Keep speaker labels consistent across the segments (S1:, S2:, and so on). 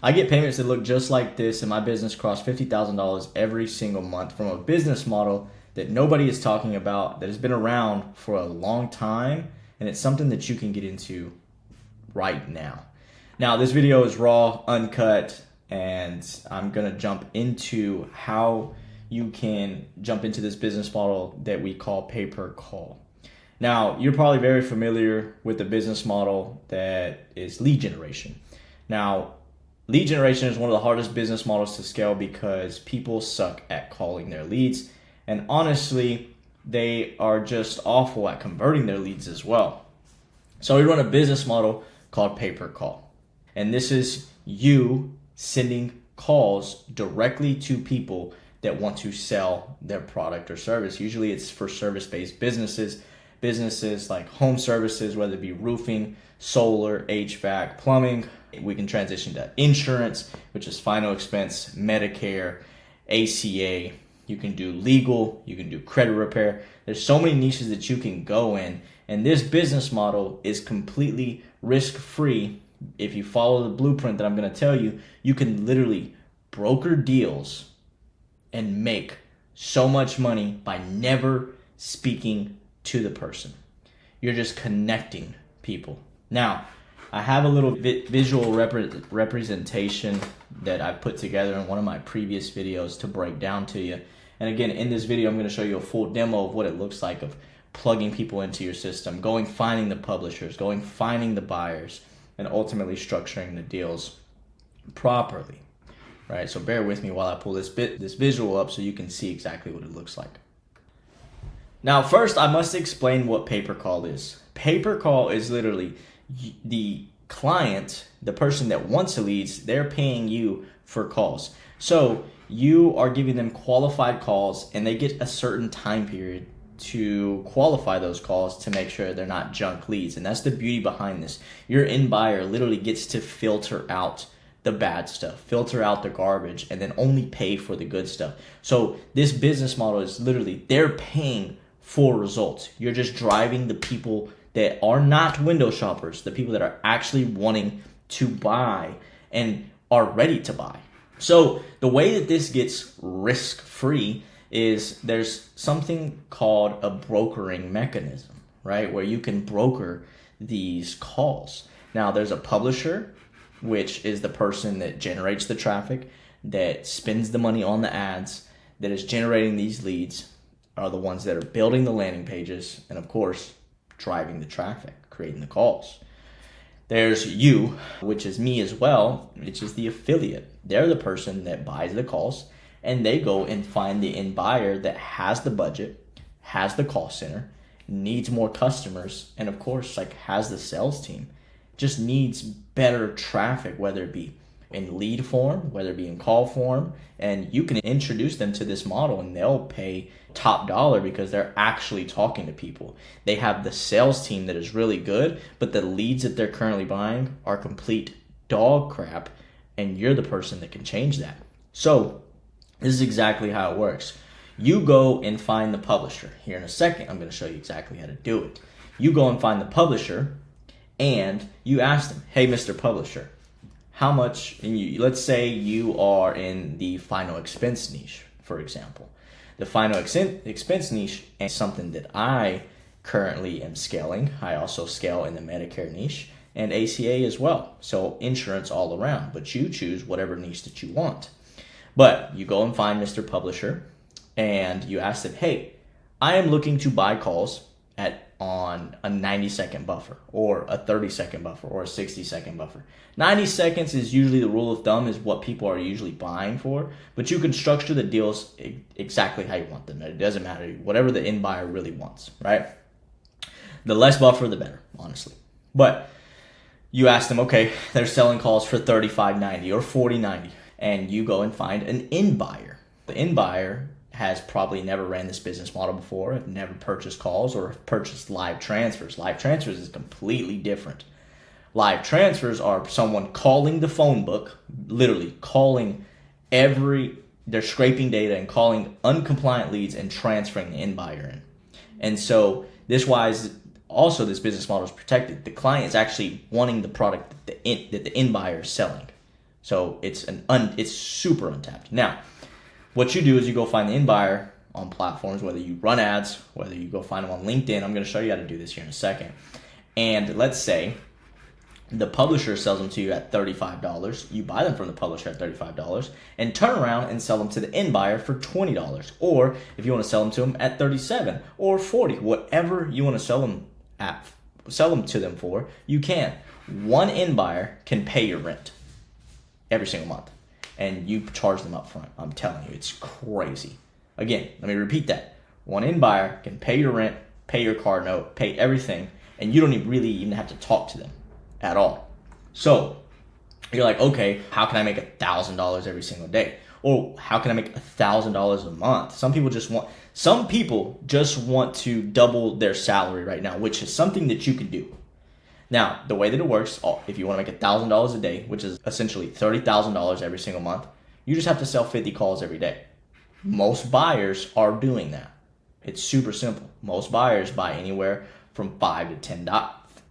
S1: I get payments that look just like this, and my business crossed $50,000 every single month from a business model that nobody is talking about, that has been around for a long time, and it's something that you can get into right now. Now, this video is raw, uncut, and I'm gonna jump into how you can jump into this business model that we call pay-per-call. Now, you're probably very familiar with the business model that is lead generation. Now, lead generation is one of the hardest business models to scale because people suck at calling their leads. And honestly, they are just awful at converting their leads as well. So we run a business model called pay-per-call. And this is you sending calls directly to people that want to sell their product or service. Usually it's for service-based businesses like home services, whether it be roofing, solar, HVAC, plumbing. We can transition to insurance, which is final expense, Medicare, ACA. You can do legal, you can do credit repair. There's so many niches that you can go in, and this business model is completely risk-free. If you follow the blueprint that I'm going to tell you, you can literally broker deals and make so much money by never speaking to the person. You're just connecting people. Now, I have a little visual representation that I put together in one of my previous videos to break down to you. And again, in this video, I'm going to show you a full demo of what it looks like of plugging people into your system, going finding the publishers, going finding the buyers, and ultimately structuring the deals properly. Right? So bear with me while I pull this visual up so you can see exactly what it looks like. Now, first, I must explain what pay-per-call is. Pay-per-call is literally the client, the person that wants the leads, they're paying you for calls. So you are giving them qualified calls, and they get a certain time period to qualify those calls to make sure they're not junk leads. And that's the beauty behind this. Your end buyer literally gets to filter out the bad stuff, filter out the garbage, and then only pay for the good stuff. So this business model is literally, they're paying for results. You're just driving the people that are not window shoppers, the people that are actually wanting to buy and are ready to buy. So the way that this gets risk-free is there's something called a brokering mechanism, right? Where you can broker these calls. Now, there's a publisher, which is the person that generates the traffic, that spends the money on the ads, that is generating these leads, are the ones that are building the landing pages, and of course, driving the traffic, creating the calls. There's you, which is me as well, which is the affiliate. They're the person that buys the calls, and they go and find the end buyer that has the budget, has the call center, needs more customers, and of course, has the sales team. Just needs better traffic, whether it be in lead form, whether it be in call form, and you can introduce them to this model and they'll pay top dollar because they're actually talking to people. They have the sales team that is really good, but the leads that they're currently buying are complete dog crap, and you're the person that can change that. So this is exactly how it works. You go and find the publisher. Here in a second, I'm going to show you exactly how to do it. You go and find the publisher, and you ask them, hey, Mr. Publisher, how much, let's say you are in the final expense niche, for example. The final expense niche is something that I currently am scaling. I also scale in the Medicare niche and ACA as well. So insurance all around, but you choose whatever niche that you want. But you go and find Mr. Publisher and you ask them, hey, I am looking to buy calls on a 90-second buffer or a 30-second buffer or a 60-second buffer. 90 seconds is usually the rule of thumb, is what people are usually buying for, but you can structure the deals exactly how you want them. It doesn't matter, whatever the end buyer really wants, right? The less buffer, the better, honestly. But you ask them, okay, they're selling calls for $35.90 or $40.90, and you go and find an end buyer. The end buyer has probably never ran this business model before, have never purchased calls or purchased live transfers. Live transfers is completely different. Live transfers are someone calling the phone book, literally calling they're scraping data and calling uncompliant leads and transferring the end buyer in. And so this business model is protected. The client is actually wanting the product that the end buyer is selling. So it's super untapped. Now, what you do is you go find the end buyer on platforms, whether you run ads, whether you go find them on LinkedIn. I'm going to show you how to do this here in a second. And let's say the publisher sells them to you at $35. You buy them from the publisher at $35 and turn around and sell them to the end buyer for $20. Or if you want to sell them to them at $37 or $40, whatever you want to sell them to them for, you can. One end buyer can pay your rent every single month, and you charge them up front. I'm telling you, it's crazy. Again, let me repeat that. One end buyer can pay your rent, pay your car note, pay everything, and you don't really even have to talk to them at all. So you're like, okay, how can I make $1,000 every single day? Or how can I make $1,000 a month? Some people just want to double their salary right now, which is something that you can do. Now, the way that it works, if you want to make $1,000 a day, which is essentially $30,000 every single month, you just have to sell 50 calls every day. Most buyers are doing that. It's super simple. Most buyers buy anywhere from 5 to 10.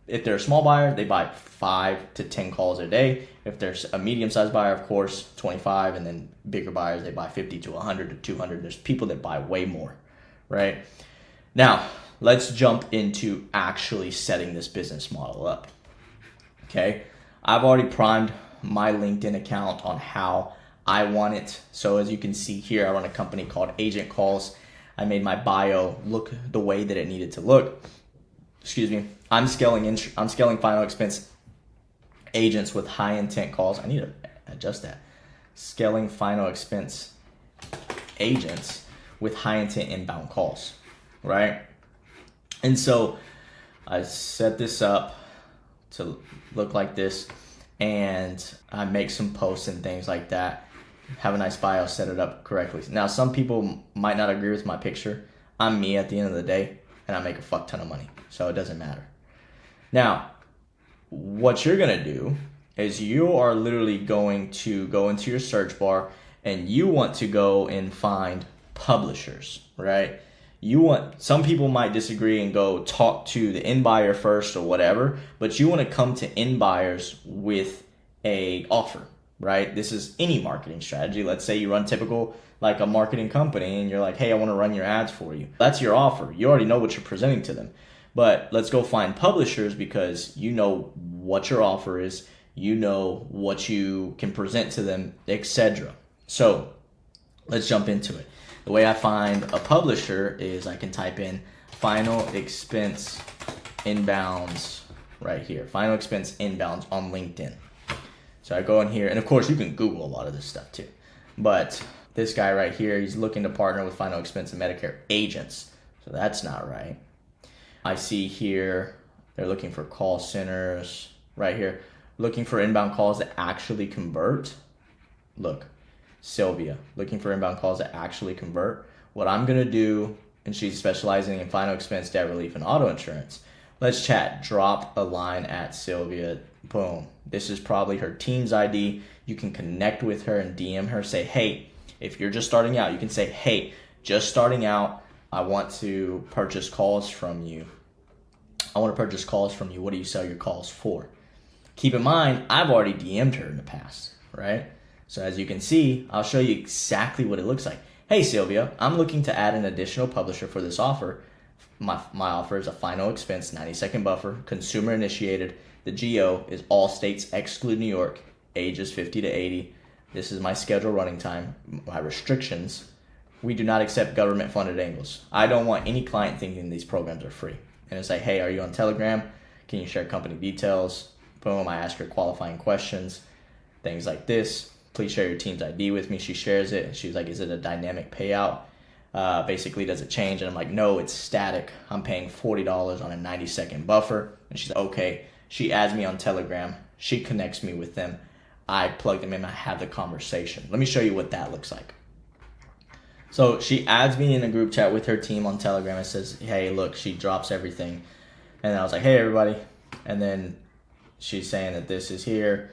S1: If they're a small buyer, they buy 5 to 10 calls a day. If there's a medium-sized buyer, of course, 25, and then bigger buyers, they buy 50 to 100 to 200. There's people that buy way more, right? Now, let's jump into actually setting this business model up, okay? I've already primed my LinkedIn account on how I want it. So as you can see here, I run a company called AgentCalls. I made my bio look the way that it needed to look. Excuse me. I'm scaling final expense agents with high intent calls. I need to adjust that. Scaling final expense agents with high intent inbound calls, right? And so I set this up to look like this, and I make some posts and things like that. Have a nice bio, set it up correctly. Now, some people might not agree with my picture. I'm me at the end of the day, and I make a fuck ton of money, so it doesn't matter. Now, what you're going to do is you are literally going to go into your search bar, and you want to go and find publishers, right? Some people might disagree and go talk to the end buyer first or whatever, but you want to come to end buyers with a offer, right? This is any marketing strategy. Let's say you run typical like a marketing company and you're like, hey, I want to run your ads for you. That's your offer. You already know what you're presenting to them. But let's go find publishers because you know what your offer is, you know what you can present to them, etc. So let's jump into it. The way I find a publisher is I can type in final expense inbounds right here. Final expense inbounds on LinkedIn. So I go in here, and of course you can Google a lot of this stuff too. But this guy right here, he's looking to partner with final expense and Medicare agents. So that's not right. I see here they're looking for call centers right here, looking for inbound calls that actually convert. Look. Sylvia, looking for inbound calls that actually convert. What I'm going to do, and she's specializing in final expense, debt relief, and auto insurance. Let's chat. Drop a line at Sylvia. Boom. This is probably her team's ID. You can connect with her and DM her. Say, hey, if you're just starting out, you can say, hey, just starting out, I want to purchase calls from you. What do you sell your calls for? Keep in mind, I've already DM'd her in the past, right? So as you can see, I'll show you exactly what it looks like. Hey Sylvia, I'm looking to add an additional publisher for this offer. My offer is a final expense 90-second buffer, consumer initiated. The geo is all states exclude New York, ages 50 to 80. This is my scheduled running time, my restrictions. We do not accept government funded angles. I don't want any client thinking these programs are free. And it's like, hey, are you on Telegram? Can you share company details? Boom, I ask her qualifying questions, things like this. Please share your team's ID with me. She shares it. And she's like, is it a dynamic payout? Basically, does it change? And I'm like, no, it's static. I'm paying $40 on a 90-second buffer. And she's like, okay. She adds me on Telegram. She connects me with them. I plug them in. I have the conversation. Let me show you what that looks like. So she adds me in a group chat with her team on Telegram and says, hey, look, she drops everything. And I was like, hey, everybody. And then she's saying that this is here.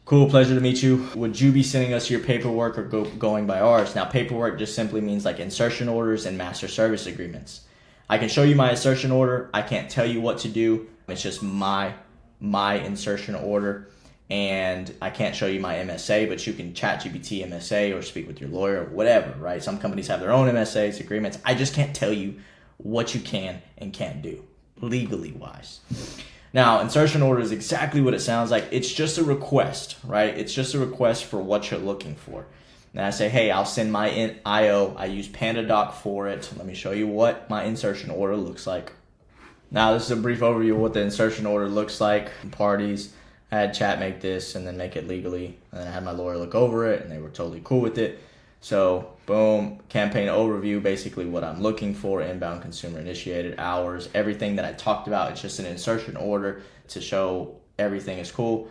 S1: Cool, pleasure to meet you. Would you be sending us your paperwork or going by ours? Now, paperwork just simply means like insertion orders and master service agreements. I can show you my insertion order. I can't tell you what to do. It's just my insertion order. and I can't show you my MSA, but you can chat GPT MSA or speak with your lawyer or whatever, right? Some companies have their own MSAs, agreements. I just can't tell you what you can and can't do legally wise. Now, insertion order is exactly what it sounds like. It's just a request, right? It's just a request for what you're looking for. And I say, hey, I'll send my IO. I use PandaDoc for it. Let me show you what my insertion order looks like. Now, this is a brief overview of what the insertion order looks like. Parties, I had chat make this and then make it legally. And then I had my lawyer look over it and they were totally cool with it. So, boom, campaign overview, basically what I'm looking for, inbound consumer initiated, hours, everything that I talked about. It's just an insertion order to show everything is cool.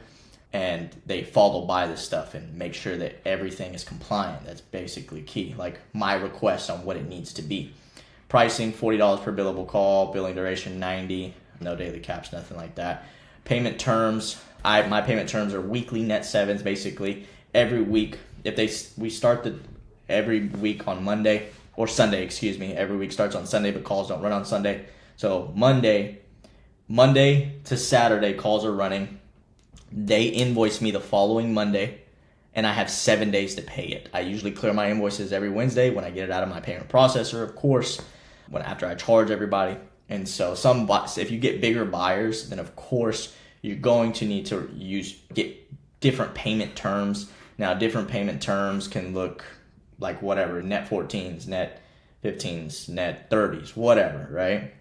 S1: And they follow by this stuff and make sure that everything is compliant. That's basically key. Like my request on what it needs to be. Pricing, $40 per billable call. Billing duration, 90. No daily caps, nothing like that. Payment terms. My payment terms are weekly net sevens, basically. Every week, we start every week on Monday, or Sunday, excuse me. Every week starts on Sunday, but calls don't run on Sunday. So Monday to Saturday, calls are running. They invoice me the following Monday, and I have 7 days to pay it. I usually clear my invoices every Wednesday when I get it out of my payment processor, of course, after I charge everybody. And so if you get bigger buyers, then of course you're going to need to get different payment terms. Now, different payment terms can look like whatever, net 14s, net 15s, net 30s, whatever, right?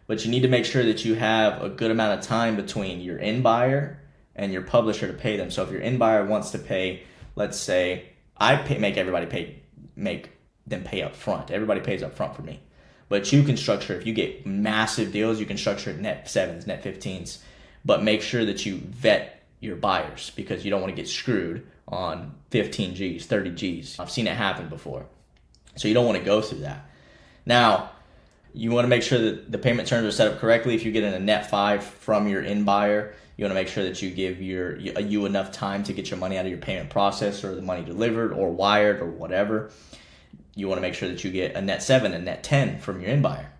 S1: But you need to make sure that you have a good amount of time between your end buyer and your publisher to pay them. So if your end buyer wants to pay, let's say make them pay up front. Everybody pays up front for me. But you can structure, if you get massive deals, you can structure it net 7s, net 15s. But make sure that you vet your buyers because you don't want to get screwed on 15 Gs, 30 Gs. I've seen it happen before. So you don't want to go through that. Now, you want to make sure that the payment terms are set up correctly. If you get in a net 5 from your end buyer, you want to make sure that you give you enough time to get your money out of your payment process or the money delivered or wired or whatever. You want to make sure that you get a net 7, a net 10 from your end buyer.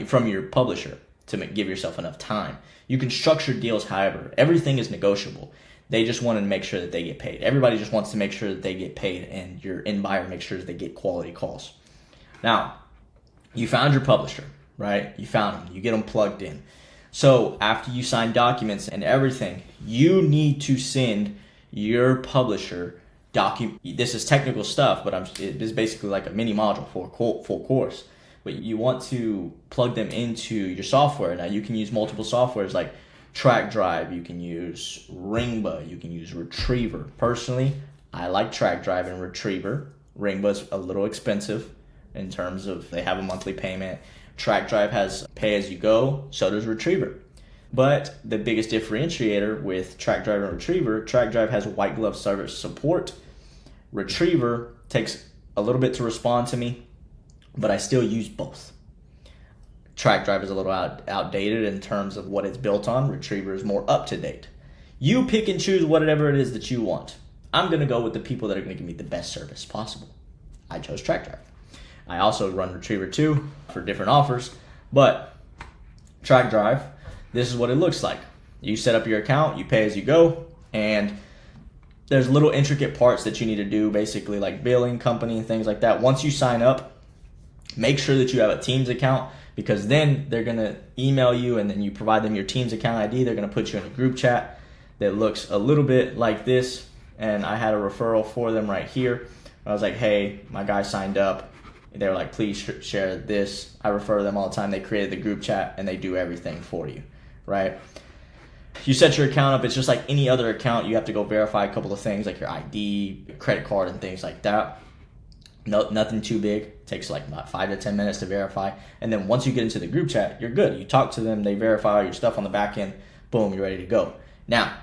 S1: From your publisher to give yourself enough time. You can structure deals however. Everything is negotiable. They just want to make sure that they get paid. Everybody just wants to make sure that they get paid, and your end buyer makes sure that they get quality calls. Now, you found your publisher, right? You found them. You get them plugged in. So after you sign documents and everything, you need to send your publisher this is technical stuff, but it is basically like a mini module for a full course. But you want to plug them into your software. Now you can use multiple softwares like TrackDrive, you can use Ringba, you can use Retriever. Personally, I like TrackDrive and Retriever. Ringba's a little expensive in terms of they have a monthly payment. TrackDrive has pay as you go, so does Retriever. But the biggest differentiator with TrackDrive and Retriever, TrackDrive has white glove service support. Retriever takes a little bit to respond to me, but I still use both. TrackDrive is a little outdated in terms of what it's built on. Retriever is more up to date. You pick and choose whatever it is that you want. I'm going to go with the people that are going to give me the best service possible. I chose TrackDrive. I also run Retriever too for different offers, but TrackDrive, this is what it looks like. You set up your account, you pay as you go, and there's little intricate parts that you need to do, basically like billing, company, and things like that. Once you sign up, make sure that you have a Teams account, because then they're going to email you and then you provide them your Teams account ID. They're going to put you in a group chat that looks a little bit like this. And I had a referral for them right here. I was like, hey, my guy signed up. They were like, please share this. I refer them all the time. They created the group chat and they do everything for you, right? You set your account up. It's just like any other account. You have to go verify a couple of things like your ID, your credit card, and things like that. No, nothing too big. It takes like about 5 to 10 minutes to verify. And then once you get into the group chat, you're good. You talk to them. They verify all your stuff on the back end. Boom, you're ready to go. Now,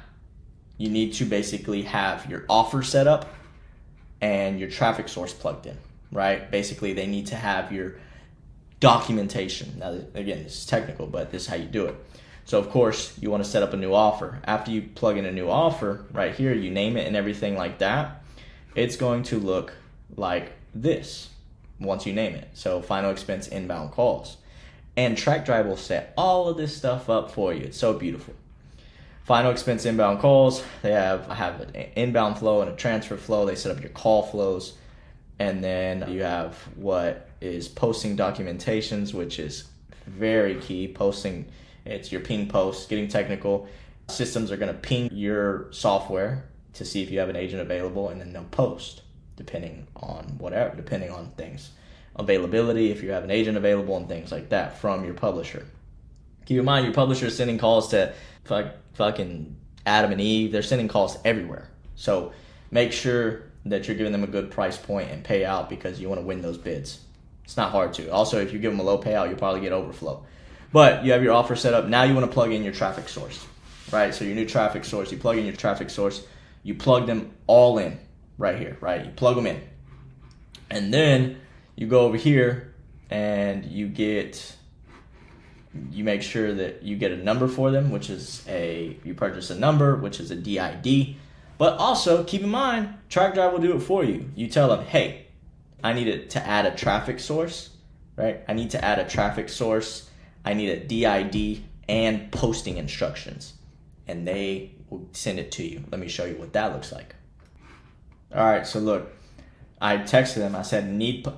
S1: you need to basically have your offer set up and your traffic source plugged in, right? Basically, they need to have your documentation. Now, again, this is technical, but this is how you do it. So, of course, you want to set up a new offer. After you plug in a new offer, right here, you name it and everything like that, it's going to look like this once you name it. So, final expense inbound calls. And TrackDrive will set all of this stuff up for you. It's so beautiful. Final expense inbound calls. I have an inbound flow and a transfer flow. They set up your call flows. And then you have what is posting documentations, which is very key. Posting, it's your ping posts, getting technical. Systems are going to ping your software to see if you have an agent available, and then they'll post depending on things. Availability, if you have an agent available, and things like that from your publisher. Keep in mind, your publisher is sending calls to fucking Adam and Eve. They're sending calls everywhere. So make sure that you're giving them a good price point and payout, because you want to win those bids. It's not hard to. Also, if you give them a low payout, you'll probably get overflow. But you have your offer set up. Now you want to plug in your traffic source, right? So your new traffic source, you plug in your traffic source. You plug them all in right here, right? You plug them in. And then you go over here and you make sure that you get a number for them, which is you purchase a number, which is a DID. But also, keep in mind, TrackDrive will do it for you. You tell them, hey, I need to add a traffic source, right? I need to add a traffic source. I need a DID and posting instructions. And they will send it to you. Let me show you what that looks like. All right, so look, I texted them. I said,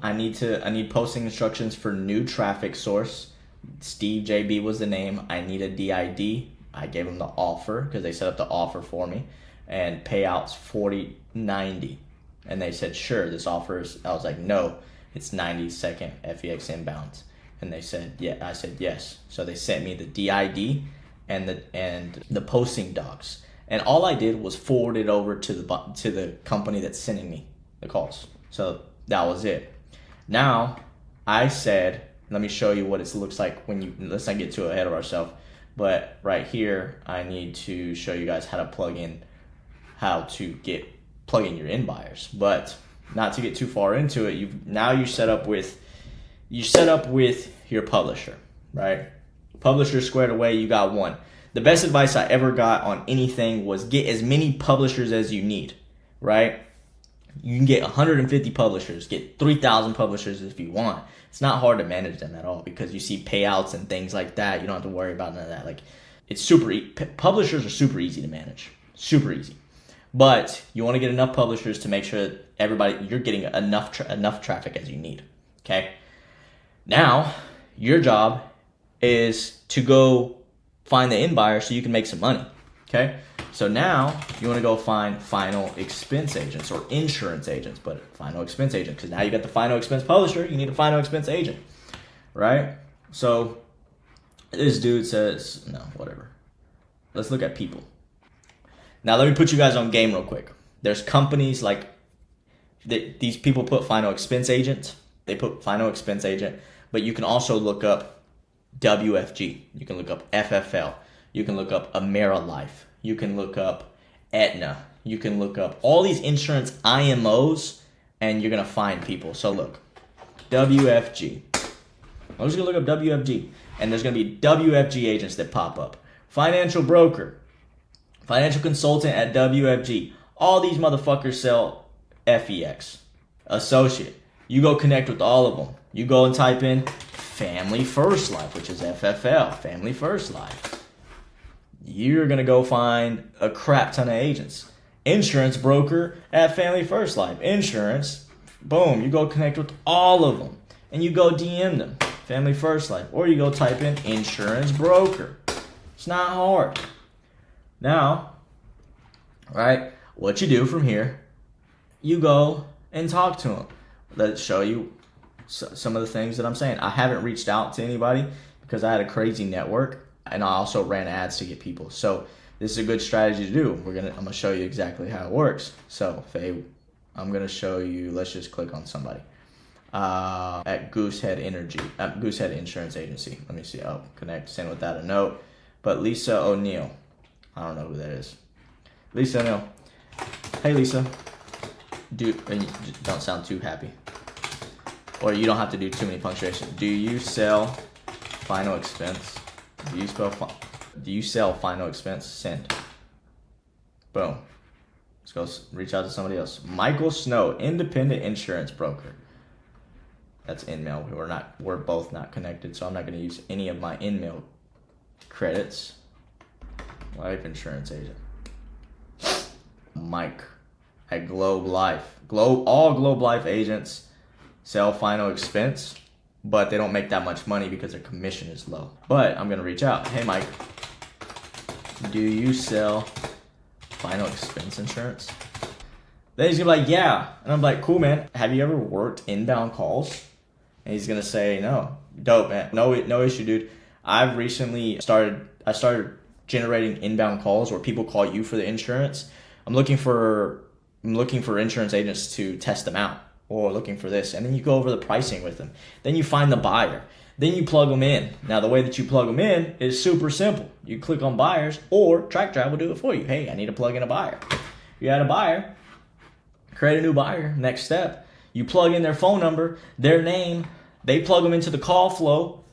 S1: I need posting instructions for new traffic source. Steve JB was the name. I need a DID. I gave them the offer because they set up the offer for me. And payouts $40.90, and they said, sure, this offer is. I was like, no, it's 90-second FEX inbounds, and they said, yeah. I said yes. So they sent me the DID and the posting docs, and all I did was forward it over to the company that's sending me the calls. So that was it. Now I said, let me show you what it looks like let's not get too ahead of ourselves, but right here I need to show you guys how to plug in your in buyers. But not to get too far into it, you set up with your publisher, right? Publisher squared away, you got one. The best advice I ever got on anything was get as many publishers as you need, right? You can get 150 publishers, get 3,000 publishers if you want. It's not hard to manage them at all, because you see payouts and things like that. You don't have to worry about none of that. Like, it's publishers are super easy to manage, super easy. But you want to get enough publishers to make sure that you're getting enough traffic as you need. Okay. Now your job is to go find the in buyer so you can make some money. Okay. So now you want to go find final expense agents or insurance agents, but final expense agent, because now you got the final expense publisher. You need a final expense agent, right? So this dude says, no, whatever. Let's look at people. Now, let me put you guys on game real quick. There's companies like these people put final expense agent. They put final expense agent, but you can also look up WFG. You can look up FFL. You can look up AmeriLife. You can look up Aetna. You can look up all these insurance IMOs, and you're going to find people. So look, WFG. I'm just going to look up WFG, and there's going to be WFG agents that pop up. Financial broker. Financial consultant at WFG. All these motherfuckers sell FEX. Associate. You go connect with all of them. You go and type in Family First Life, which is FFL, Family First Life. You're going to go find a crap ton of agents. Insurance broker at Family First Life. Insurance. Boom. You go connect with all of them. And you go DM them. Family First Life. Or you go type in insurance broker. It's not hard. Now, right, what you do from here, you go and talk to them. Let's show you some of the things that I'm saying. I haven't reached out to anybody because I had a crazy network, and I also ran ads to get people. So this is a good strategy to do. I'm gonna show you exactly how it works. So Faye, I'm gonna show you. Let's just click on somebody at Goosehead Insurance Agency. Let me see. Oh, connect, send without a note. But Lisa O'Neill. I don't know who that is. Lisa O'Neill. Hey, Lisa. Don't sound too happy. Or you don't have to do too many punctuation. Do you sell final expense? Do you sell final expense? Send. Boom. Let's go reach out to somebody else. Michael Snow, independent insurance broker. That's InMail. We're both not connected, so I'm not going to use any of my InMail credits. life insurance agent. Mike at Globe Life. All Globe Life agents sell final expense, but they don't make that much money because their commission is low. But I'm gonna reach out. Hey Mike, do you sell final expense insurance? Then he's gonna be like, yeah. And I'm like, cool, man. Have you ever worked inbound calls? And he's gonna say, no. Dope, man. No issue, dude. I've recently started generating inbound calls where people call you for the insurance. I'm looking for insurance agents to test them out, or looking for this. And then you go over the pricing with them. Then you find the buyer. Then you plug them in. Now, the way that you plug them in is super simple. You click on buyers, or TrackDrive will do it for you. Hey, I need to plug in a buyer. You add a buyer, create a new buyer. Next step, you plug in their phone number, their name, they plug them into the call flow.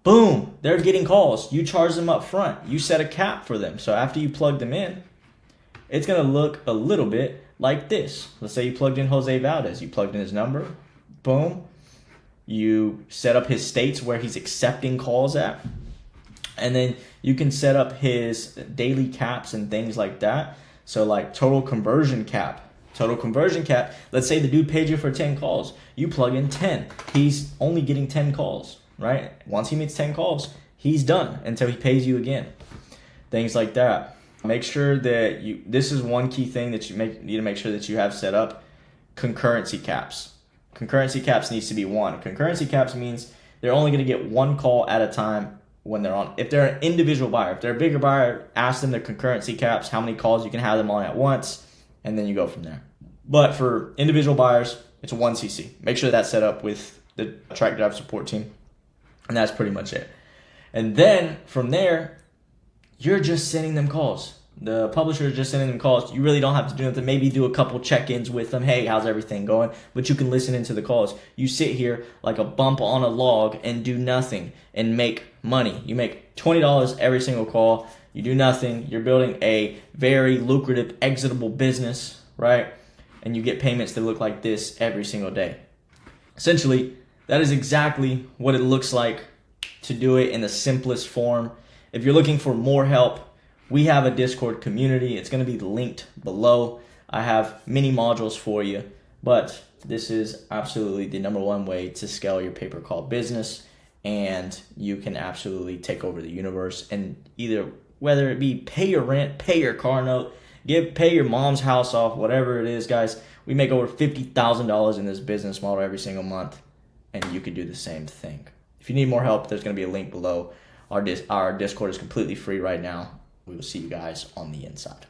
S1: Boom, they're getting calls. You charge them up front. You set a cap for them. So after you plug them in, it's going to look a little bit like this. Let's say you plugged in Jose Valdez. You plugged in his number. Boom. You set up his states where he's accepting calls at. And then you can set up his daily caps and things like that. So like total conversion cap. Let's say the dude paid you for 10 calls. You plug in 10. He's only getting 10 calls, right? Once he meets 10 calls, he's done until he pays you again. Things like that. Make sure that this is one key thing that you need to make sure that you have set up: concurrency caps. Concurrency caps needs to be 1. Concurrency caps means they're only going to get 1 call at a time when they're on. If they're an individual buyer, if they're a bigger buyer, ask them their concurrency caps, how many calls you can have them on at once, and then you go from there. But for individual buyers, it's 1 CC. Make sure that's set up with the TrackDrive support team, and that's pretty much it. And then from there, you're just sending them calls. The publisher is just sending them calls. You really don't have to do nothing. Maybe do a couple check-ins with them. Hey, how's everything going? But you can listen into the calls. You sit here like a bump on a log and do nothing and make money. You make $20 every single call. You do nothing. You're building a very lucrative, exitable business, right? And you get payments that look like this every single day. Essentially, that is exactly what it looks like to do it in the simplest form. If you're looking for more help, we have a Discord community. It's going to be linked below. I have many modules for you, but this is absolutely the #1 way to scale your pay-per-call business, and you can absolutely take over the universe. And either, whether it be pay your rent, pay your car note, pay your mom's house off, whatever it is, guys, we make over $50,000 in this business model every single month, and you could do the same thing. If you need more help, there's going to be a link below. Our Discord is completely free right now. We will see you guys on the inside.